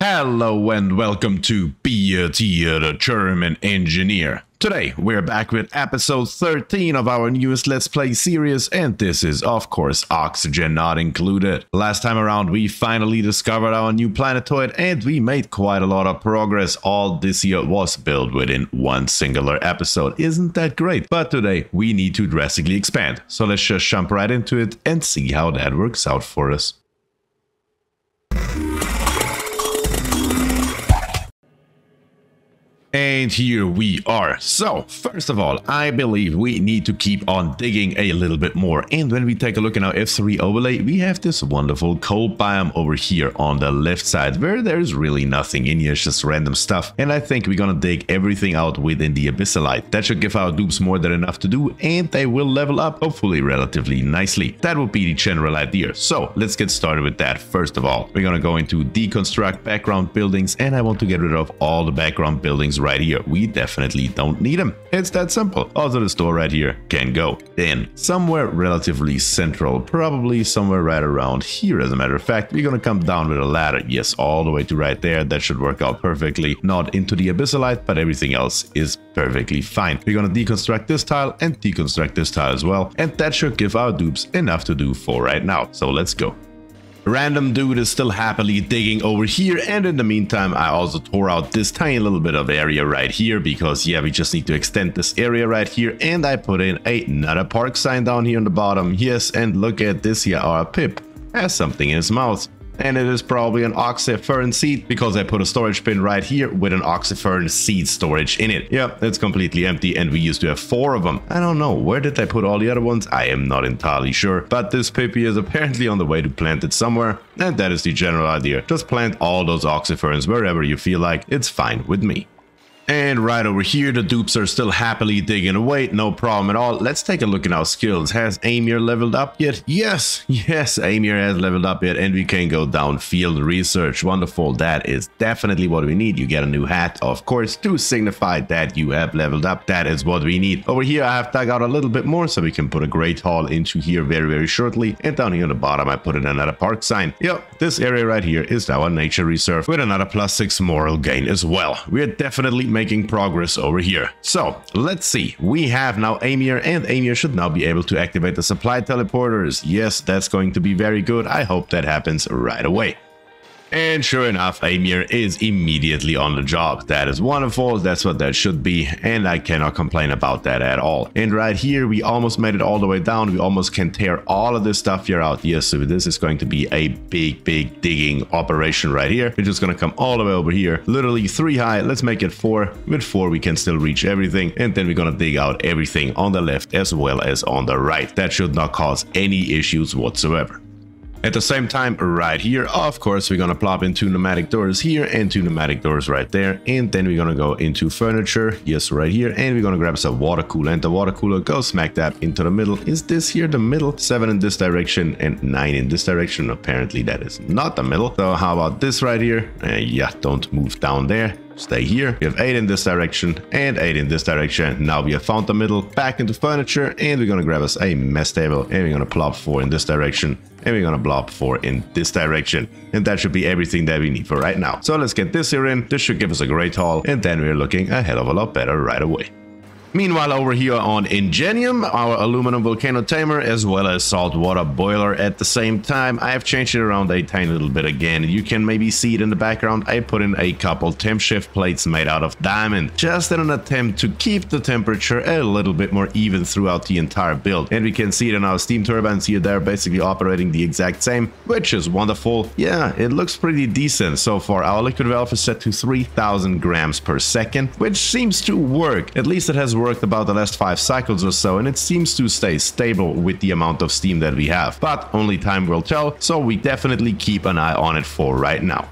Hello and welcome to BierTier, the German engineer. Today we're back with episode 13 of our newest Let's Play series, and this is of course oxygen not included. Last time around we finally discovered our new planetoid and we made quite a lot of progress. All this year was built within one singular episode. Isn't that great? But today we need to drastically expand. So let's just jump right into it and see how that works out for us. And here we are. So, first of all, I believe we need to keep on digging a little bit more. And when we take a look at our F3 overlay, we have this wonderful coal biome over here on the left side, where there's really nothing in here, it's just random stuff. And I think we're gonna dig everything out within the abyssalite. That should give our dupes more than enough to do, and they will level up, hopefully relatively nicely. That would be the general idea. So, let's get started with that. First of all, we're gonna go into deconstruct background buildings, and I want to get rid of all the background buildings right here. We definitely don't need them. It's that simple. Also, the store right here can go. Then, somewhere relatively central, probably somewhere right around here, as a matter of fact, we're gonna come down with a ladder. Yes, all the way to right there. That should work out perfectly. Not into the abyssalite, but everything else is perfectly fine. We're gonna deconstruct this tile and deconstruct this tile as well, and that should give our dupes enough to do for right now. So let's go. Random dude is still happily digging over here, and in the meantime I also tore out this tiny little bit of area right here because yeah, we just need to extend this area right here, and I put in another park sign down here on the bottom. Yes, and look at this here, our pip has something in his mouth. And it is probably an oxyfern seed because I put a storage bin right here with an oxyfern seed storage in it. Yep, it's completely empty and we used to have 4 of them. I don't know, where did I put all the other ones? I am not entirely sure. But this pippy is apparently on the way to plant it somewhere. And that is the general idea. Just plant all those oxyferns wherever you feel like. It's fine with me. And right over here, the dupes are still happily digging away, no problem at all. Let's take a look at our skills. Has Amir leveled up yet? Yes, Amir has leveled up yet, and we can go down field research. Wonderful, that is definitely what we need. You get a new hat, of course, to signify that you have leveled up. That is what we need. Over here, I have dug out a little bit more, so we can put a great hall into here very shortly. And down here on the bottom, I put in another park sign. Yep, this area right here is our nature reserve with another +6 moral gain as well. We're definitely making progress over here. So let's see, we have now Amir, and Amir should now be able to activate the supply teleporters. Yes, that's going to be very good. I hope that happens right away. And sure enough, Amir is immediately on the job. That is wonderful. That's what that should be. And I cannot complain about that at all. And right here, we almost made it all the way down. We almost can tear all of this stuff here out. Yes, so this is going to be a big digging operation right here. We're just going to come all the way over here. Literally 3 high. Let's make it 4. With 4, we can still reach everything. And then we're going to dig out everything on the left as well as on the right. That should not cause any issues whatsoever. At the same time, right here, of course, we're gonna plop in 2 pneumatic doors here and 2 pneumatic doors right there. And then we're gonna go into furniture, yes, right here. And we're gonna grab us a water cooler, and the water cooler goes smack dab into the middle. Is this here the middle? 7 in this direction and 9 in this direction. Apparently that is not the middle. So how about this right here? Yeah, don't move down there. Stay here. We have 8 in this direction and 8 in this direction. Now we have found the middle, back into furniture, and we're gonna grab us a mess table, and we're gonna plop 4 in this direction, and we're gonna plop 4 in this direction. And that should be everything that we need for right now. So let's get this here in. This should give us a great haul, and then we're looking a hell of a lot better right away. Meanwhile, over here on Ingenium, our aluminum volcano tamer as well as saltwater boiler at the same time. I have changed it around a tiny little bit again. You can maybe see it in the background. I put in a couple temp shift plates made out of diamond, just in an attempt to keep the temperature a little bit more even throughout the entire build. And we can see it in our steam turbines here. They're basically operating the exact same, which is wonderful. Yeah, it looks pretty decent so far. Our liquid valve is set to 3000 grams per second, which seems to work. At least it has worked about the last 5 cycles or so, and it seems to stay stable with the amount of steam that we have. But only time will tell, so we definitely keep an eye on it for right now.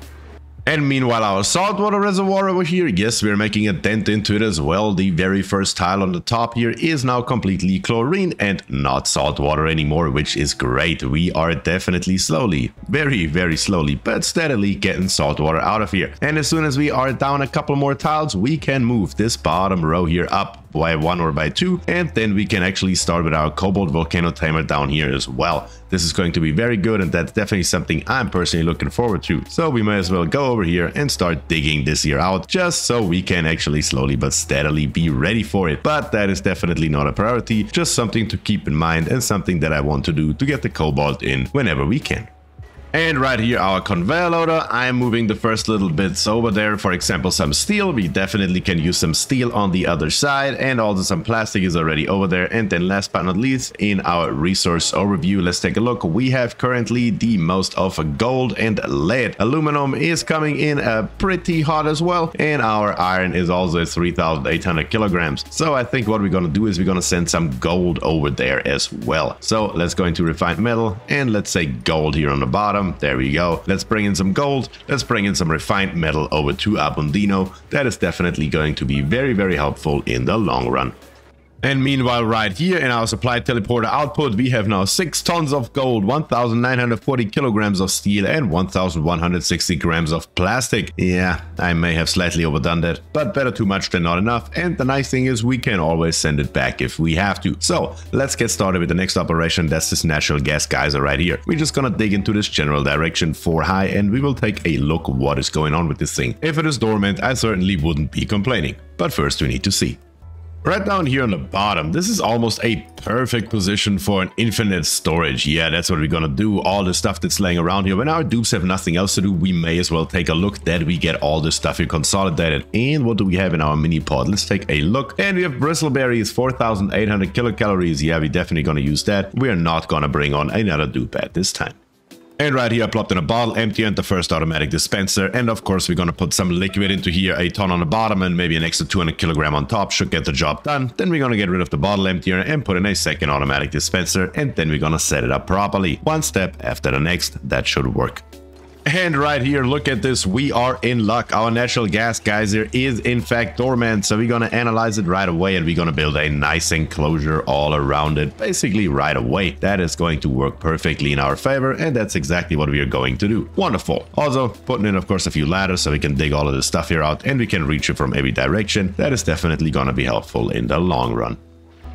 And meanwhile, our saltwater reservoir over here, yes, we're making a dent into it as well. The very first tile on the top here is now completely chlorine and not saltwater anymore, which is great. We are definitely slowly, very slowly, but steadily getting saltwater out of here. And as soon as we are down a couple more tiles, we can move this bottom row here up. by 1 or by 2, and then we can actually start with our Cobalt Volcano Tamer down here as well. This is going to be very good, and that's definitely something I'm personally looking forward to. So we may as well go over here and start digging this here out, just so we can actually slowly but steadily be ready for it. But that is definitely not a priority, just something to keep in mind and something that I want to do to get the cobalt in whenever we can. And right here, our conveyor loader, I'm moving the first little bits over there. For example, some steel. We definitely can use some steel on the other side, and also some plastic is already over there. And then last but not least, in our resource overview, let's take a look. We have currently the most of gold and lead. Aluminum is coming in pretty hot as well, and our iron is also 3,800 kilograms. So I think what we're gonna do is we're gonna send some gold over there as well. So let's go into refined metal, and let's say gold here on the bottom. There we go. Let's bring in some gold. Let's bring in some refined metal over to Abundino. That is definitely going to be very, very helpful in the long run. And meanwhile, right here in our supply teleporter output, we have now 6 tons of gold, 1,940 kilograms of steel, and 1,160 grams of plastic. Yeah, I may have slightly overdone that, but better too much than not enough. And the nice thing is we can always send it back if we have to. So let's get started with the next operation. That's this natural gas geyser right here. We're just gonna dig into this general direction 4 high, and we will take a look what is going on with this thing. If it is dormant, I certainly wouldn't be complaining. But first we need to see. Right down here on the bottom, this is almost a perfect position for an infinite storage. Yeah, that's what we're gonna do. All the stuff that's laying around here. When our dupes have nothing else to do, we may as well take a look that we get all this stuff here consolidated. And what do we have in our mini pod? Let's take a look. And we have bristleberries, 4,800 kilocalories. Yeah, we're definitely gonna use that. We're not gonna bring on another dupe at this time. And right here I plopped in a bottle empty and the first automatic dispenser, and of course we're gonna put some liquid into here, a ton on the bottom and maybe an extra 200 kilogram on top should get the job done. Then we're gonna get rid of the bottle emptier and put in a second automatic dispenser, and then we're gonna set it up properly. One step after the next, that should work. And right here, look at this, we are in luck. Our natural gas geyser is in fact dormant, so we're gonna analyze it right away and we're gonna build a nice enclosure all around it, basically right away. That is going to work perfectly in our favor, and that's exactly what we are going to do. Wonderful. Also, putting in, of course, a few ladders so we can dig all of this stuff here out and we can reach it from every direction. That is definitely gonna be helpful in the long run.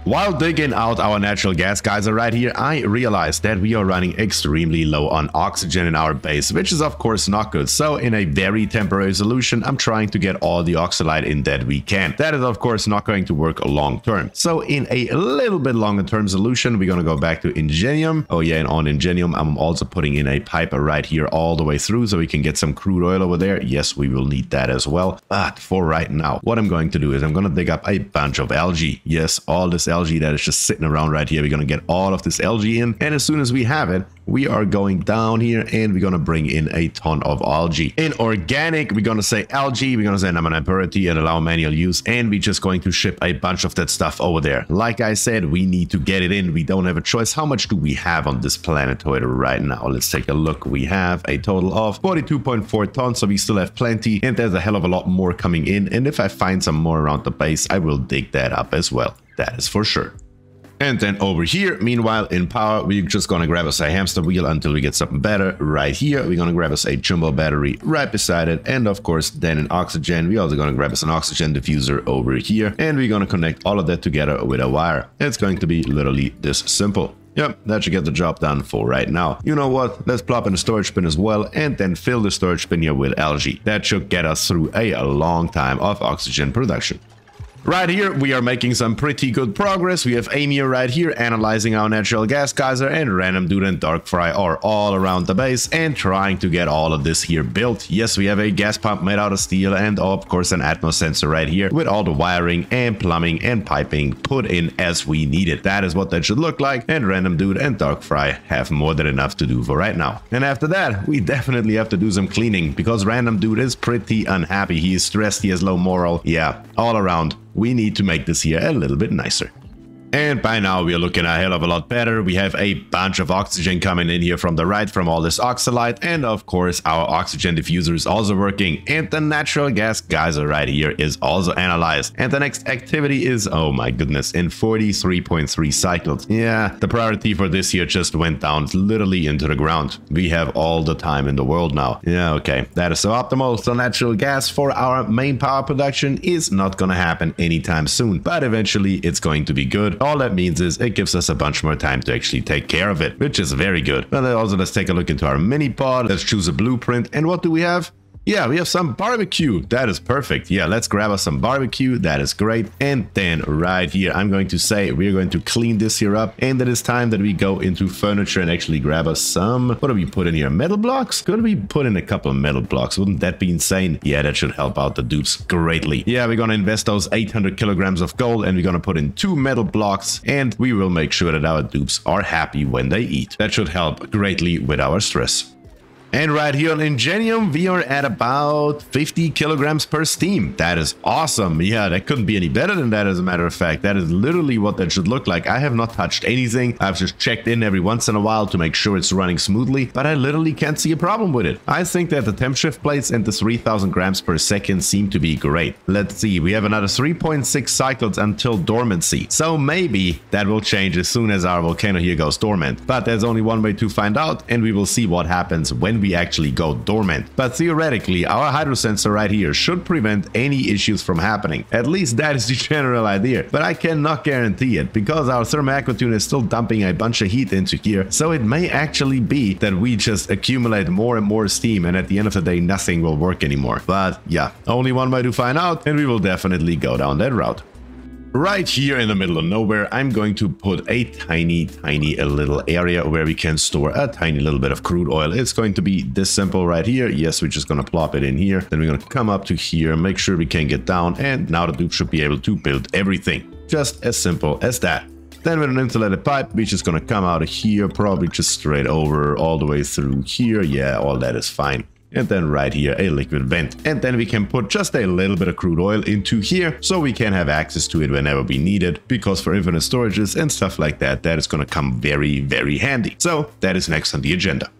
While digging out our natural gas geyser right here, I realized that we are running extremely low on oxygen in our base, which is of course not good. So in a very temporary solution, I'm trying to get all the oxalite in that we can. That is of course not going to work long term. So in a little bit longer term solution, we're going to go back to Ingenium. Oh yeah, and on Ingenium, I'm also putting in a pipe right here all the way through so we can get some crude oil over there. Yes, we will need that as well. But for right now, what I'm going to do is I'm going to dig up a bunch of algae. Yes, all this algae that is just sitting around right here. We're going to get all of this algae in, and as soon as we have it, we are going down here and we're going to bring in a ton of algae. In organic, we're going to say algae, we're going to say number 9 priority and allow manual use, and we're just going to ship a bunch of that stuff over there. Like I said, we need to get it in. We don't have a choice. How much do we have on this planetoid right now? Let's take a look. We have a total of 42.4 tons, so we still have plenty, and there's a hell of a lot more coming in, and if I find some more around the base, I will dig that up as well. That is for sure. And then over here, meanwhile, in power, we're just gonna grab us a hamster wheel until we get something better. Right here, we're gonna grab us a jumbo battery right beside it. And of course, then in oxygen, we're also gonna grab us an oxygen diffuser over here. And we're gonna connect all of that together with a wire. It's going to be literally this simple. Yep, that should get the job done for right now. You know what? Let's plop in a storage bin as well and then fill the storage bin here with algae. That should get us through a long time of oxygen production. Right here, we are making some pretty good progress. We have Amir right here analyzing our natural gas geyser, and Random Dude and Dark Fry are all around the base and trying to get all of this here built. Yes, we have a gas pump made out of steel and of course an Atmos sensor right here with all the wiring and plumbing and piping put in as we need it. That is what that should look like, and Random Dude and Dark Fry have more than enough to do for right now. And after that, we definitely have to do some cleaning because Random Dude is pretty unhappy. He is stressed, he has low morale. Yeah, all around. We need to make this here a little bit nicer. And by now we are looking a hell of a lot better. We have a bunch of oxygen coming in here from the right from all this oxalite, and of course our oxygen diffuser is also working, and the natural gas geyser right here is also analyzed. And the next activity is, oh my goodness, in 43.3 cycles. Yeah, the priority for this here just went down literally into the ground. We have all the time in the world now. Yeah, okay, that is so optimal. So natural gas for our main power production is not gonna happen anytime soon, but eventually it's going to be good. All that means is it gives us a bunch more time to actually take care of it, which is very good. Well, also let's take a look into our mini pod. Let's choose a blueprint, and what do we have? Yeah, we have some barbecue. That is perfect. Yeah, let's grab us some barbecue. That is great. And then right here, I'm going to say we're going to clean this here up. And it is time that we go into furniture and actually grab us some, what do we put in here? Metal blocks? Could we put in a couple of metal blocks? Wouldn't that be insane? Yeah, that should help out the dupes greatly. Yeah, we're going to invest those 800 kilograms of gold, and we're going to put in 2 metal blocks, and we will make sure that our dupes are happy when they eat. That should help greatly with our stress. And right here on Ingenium, we are at about 50 kilograms per steam. That is awesome. Yeah, that couldn't be any better than that, as a matter of fact. That is literally what that should look like. I have not touched anything. I've just checked in every once in a while to make sure it's running smoothly, but I literally can't see a problem with it. I think that the temp shift plates and the 3000 grams per second seem to be great. Let's see, we have another 3.6 cycles until dormancy. So maybe that will change as soon as our volcano here goes dormant. But there's only one way to find out, and we will see what happens when we actually go dormant. But theoretically, our hydro sensor right here should prevent any issues from happening. At least that is the general idea, but I cannot guarantee it because our thermoaquatune is still dumping a bunch of heat into here. So it may actually be that we just accumulate more and more steam, and at the end of the day nothing will work anymore. But yeah, only one way to find out, and we will definitely go down that route. Right here in the middle of nowhere, I'm going to put a tiny little area where we can store a tiny little bit of crude oil. It's going to be this simple right here. Yes, we're just going to plop it in here. Then we're going to come up to here, make sure we can get down, and now the dupe should be able to build everything. Just as simple as that. Then with an insulated pipe, we're just going to come out of here, probably just straight over all the way through here. Yeah, all that is fine. And then right here, a liquid vent. And then we can put just a little bit of crude oil into here so we can have access to it whenever we need it, because for infinite storages and stuff like that, that is going to come very handy. So that is next on the agenda.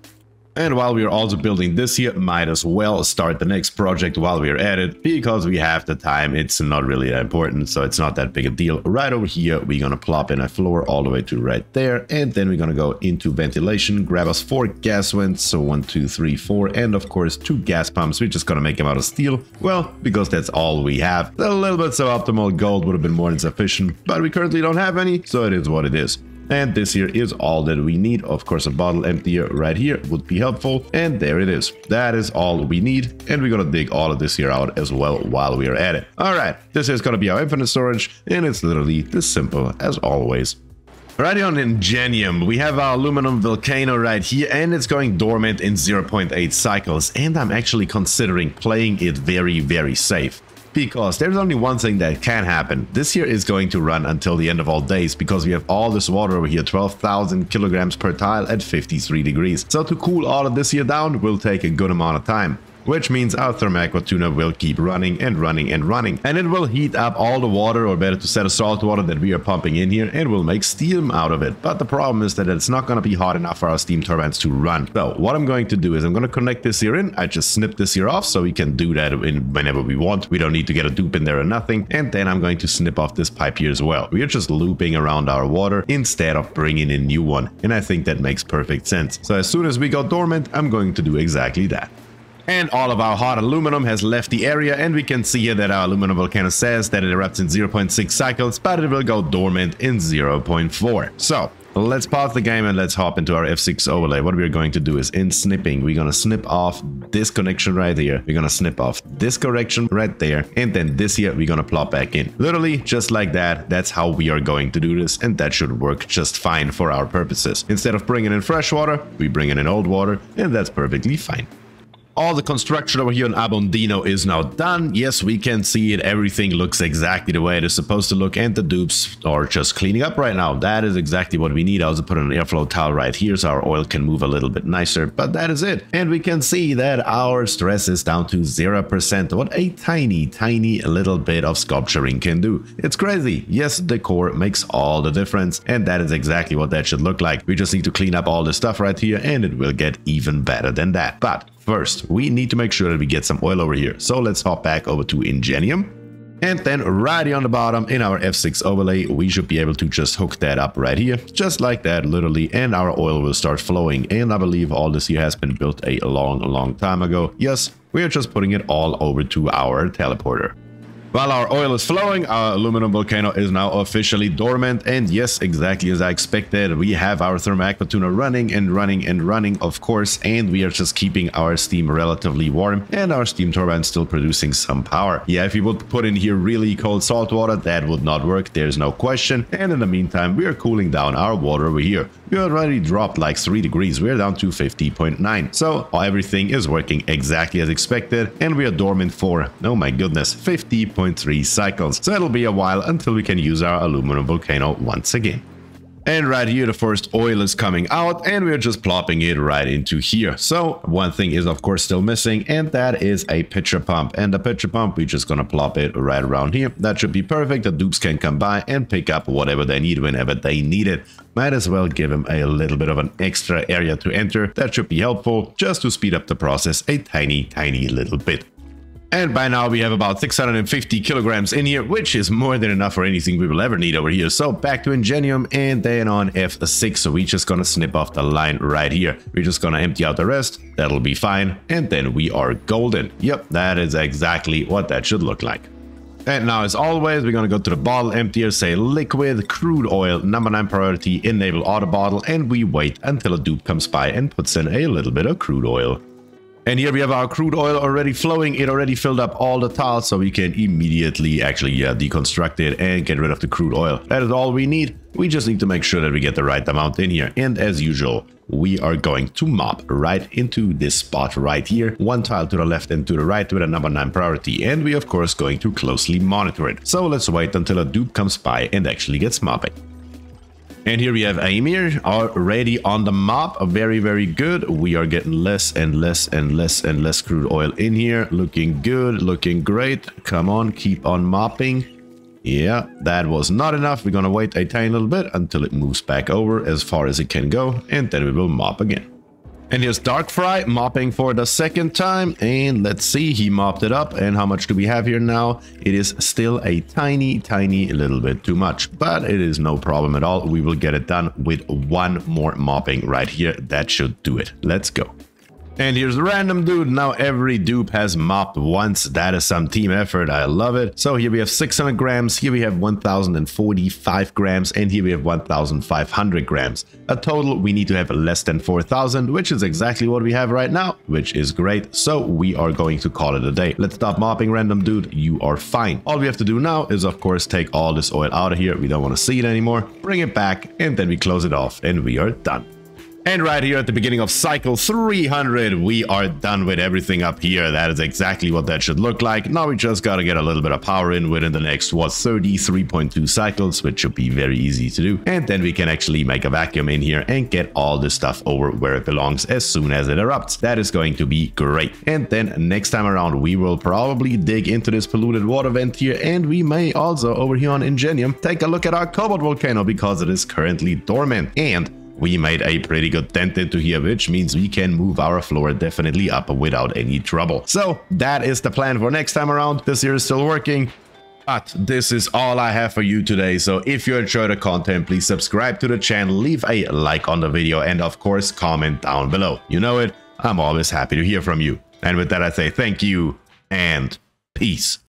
And while we are also building this here, might as well start the next project while we are at it, because we have the time. It's not really that important, so it's not that big a deal. Right over here, we're gonna plop in a floor all the way to right there, and then we're gonna go into ventilation, grab us 4 gas vents, so 1, 2, 3, 4, and of course 2 gas pumps. We're just gonna make them out of steel, well, because that's all we have. A little bit suboptimal. Gold would have been more than sufficient, but we currently don't have any, so it is what it is. And this here is all that we need. Of course, a bottle emptier right here would be helpful. And there it is. That is all we need. And we're going to dig all of this here out as well while we are at it. All right, this is going to be our infinite storage, and it's literally this simple as always. Right on Ingenium, we have our aluminum volcano right here, and it's going dormant in 0.8 cycles. And I'm actually considering playing it very safe. Because there's only one thing that can happen. This here is going to run until the end of all days, because we have all this water over here, 12,000 kilograms per tile at 53 degrees. So to cool all of this here down will take a good amount of time. Which means our thermoaquatune will keep running and running and running. And it will heat up all the water, or better to say the salt water that we are pumping in here, and will make steam out of it. But the problem is that it's not going to be hot enough for our steam turbines to run. So what I'm going to do is I'm going to connect this here in. I just snip this here off so we can do that whenever we want. We don't need to get a dupe in there or nothing. And then I'm going to snip off this pipe here as well. We are just looping around our water instead of bringing in a new one. And I think that makes perfect sense. So as soon as we go dormant, I'm going to do exactly that. And all of our hot aluminum has left the area, and we can see here that our aluminum volcano says that it erupts in 0.6 cycles, but it will go dormant in 0.4. So let's pause the game and let's hop into our F6 overlay. What we're going to do is in snipping, we're going to snip off this connection right here. We're going to snip off this correction right there. And then this here, we're going to plop back in. Literally just like that. That's how we are going to do this. And that should work just fine for our purposes. Instead of bringing in fresh water, we bring in old water, and that's perfectly fine. all the construction over here on Abondino is now done. Yes, we can see it. Everything looks exactly the way it is supposed to look, and the dupes are just cleaning up right now. That is exactly what we need. I also put an airflow towel right here so our oil can move a little bit nicer, but that is it. And we can see that our stress is down to 0%. What a tiny little bit of sculpturing can do. It's crazy. Yes, decor makes all the difference, and that is exactly what that should look like. We just need to clean up all this stuff right here, and it will get even better than that. But first, we need to make sure that we get some oil over here. So let's hop back over to Ingenium. And then right here on the bottom in our F6 overlay, we should be able to just hook that up right here, just like that, literally, and our oil will start flowing. And I believe all this here has been built a long time ago. Yes, we are just putting it all over to our teleporter. While our oil is flowing, our aluminum volcano is now officially dormant, and yes, exactly as I expected, we have our thermoactive tuner running and running, of course, and we are just keeping our steam relatively warm, and our steam turbine still producing some power. Yeah, if you would put in here really cold salt water, that would not work, there's no question, and in the meantime, we are cooling down our water over here. We already dropped like 3 degrees, we're down to 50.9, so everything is working exactly as expected, and we are dormant for, oh my goodness, 50.3 cycles, so it'll be a while until we can use our aluminum volcano once again. And right here the first oil is coming out, and we're just plopping it right into here. So one thing is of course still missing, and that is a pitcher pump. And the pitcher pump, we're just gonna plop it right around here. That should be perfect. The dupes can come by and pick up whatever they need whenever they need it. Might as well give them a little bit of an extra area to enter. That should be helpful, just to speed up the process a tiny little bit. And by now we have about 650 kilograms in here, which is more than enough for anything we will ever need over here. So back to Ingenium, and then on F6, so we're just gonna snip off the line right here. We're just gonna empty out the rest, that'll be fine, and then we are golden. Yep, that is exactly what that should look like. And now, as always, we're gonna go to the bottle emptier, say liquid, crude oil, number 9 priority, enable auto bottle, and we wait until a dupe comes by and puts in a little bit of crude oil. And here we have our crude oil already flowing. It already filled up all the tiles, so we can immediately actually deconstruct it and get rid of the crude oil. That is all we need. We just need to make sure that we get the right amount in here. And as usual, we are going to mop right into this spot right here. One tile to the left and to the right with a number 9 priority. And we, of course, going to closely monitor it. So let's wait until a dupe comes by and actually gets mopping. And here we have Tamer already on the mop. Very good. We are getting less and less crude oil in here. Looking good, looking great. Come on, keep on mopping. Yeah, that was not enough. We're gonna wait a tiny little bit until it moves back over as far as it can go, and then we will mop again. And here's Darkfry mopping for the second time, and let's see, he mopped it up. And how much do we have here now? It is still a tiny little bit too much, but it is no problem at all. We will get it done with one more mopping right here. That should do it. Let's go. And here's the random dude. Now every dupe has mopped once. That is some team effort. I love it. So here we have 600 grams. Here we have 1045 grams. And here we have 1500 grams. A total, we need to have less than 4000, which is exactly what we have right now, which is great. So we are going to call it a day. Let's stop mopping, random dude. You are fine. All we have to do now is, of course, take all this oil out of here. We don't want to see it anymore. Bring it back, and then we close it off, and we are done. And right here at the beginning of cycle 300, we are done with everything up here. That is exactly what that should look like. Now we just gotta get a little bit of power in within the next, 33.2 cycles, which should be very easy to do. And then we can actually make a vacuum in here and get all this stuff over where it belongs as soon as it erupts. That is going to be great. And then next time around, we will probably dig into this polluted water vent here, and we may also, over here on Ingenium, take a look at our cobalt volcano because it is currently dormant. And we made a pretty good dent into here, which means we can move our floor definitely up without any trouble. So that is the plan for next time around. This here is still working, but this is all I have for you today. So if you enjoyed the content, please subscribe to the channel, leave a like on the video, and of course, comment down below. You know it, I'm always happy to hear from you. And with that, I say thank you and peace.